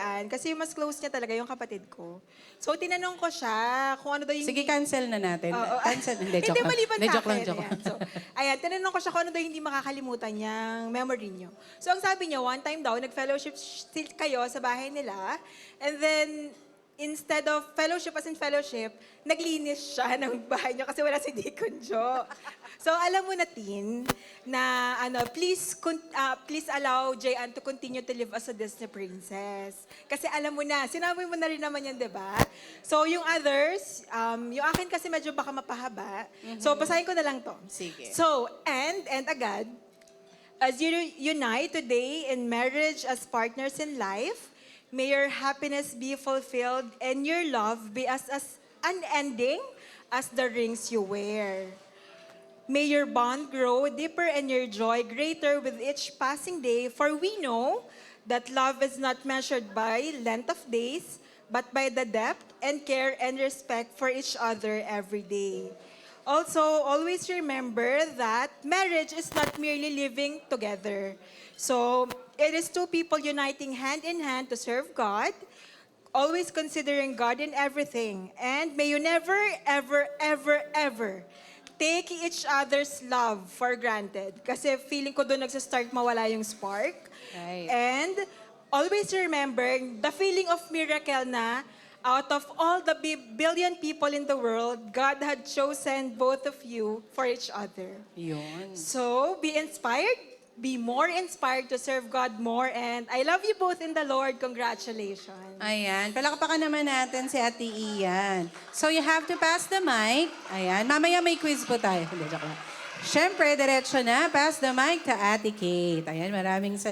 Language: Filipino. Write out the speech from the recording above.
Jean kasi yung mas close niya talaga yung kapatid ko. So, tinanong ko siya kung ano daw yung... Sige, cancel na natin. Oo. Cancel. Hindi, Hindi, joke lang. maliban Hindi, sa joke lang, akin. joke Ayan. lang. So, ayan, tinanong ko siya kung ano daw yung hindi makakalimutan niyang memory niyo. So, ang sabi niya, one time daw, nag-fellowship kayo sa bahay nila. And then, instead of fellowship as in fellowship, naglinis siya ng bahay niyo kasi wala si Deacon Jo. So, alam mo na, Tin, na please allow Jean to continue to live as a Disney princess. Kasi alam mo na, sinabi mo na rin naman yan, di ba? So, yung others, yung akin kasi medyo baka mapahaba. So, basahin ko na lang to. Sige. So, and agad, as you unite today in marriage as partners in life, may your happiness be fulfilled and your love be as unending as the rings you wear. May your bond grow deeper and your joy greater with each passing day, for we know that love is not measured by length of days, but by the depth and care and respect for each other every day. Also, always remember that marriage is not merely living together. So, it is two people uniting hand in hand to serve God, always considering God in everything. And may you never, ever, ever, ever take each other's love for granted. Kasi feeling ko doon nagsastart mawala yung spark. Right. And always remember the feeling of miracle na out of all the billion people in the world, God had chosen both of you for each other. Yun. So, be inspired, be more inspired to serve God more, and I love you both in the Lord. Congratulations. Ayan. Palakpakan naman natin si Ate Ian. So you have to pass the mic. Ayan. Mamaya may quiz po tayo. Hindi, joke lang. Siyempre, diretso na. Pass the mic to Ate Kate. Ayan, maraming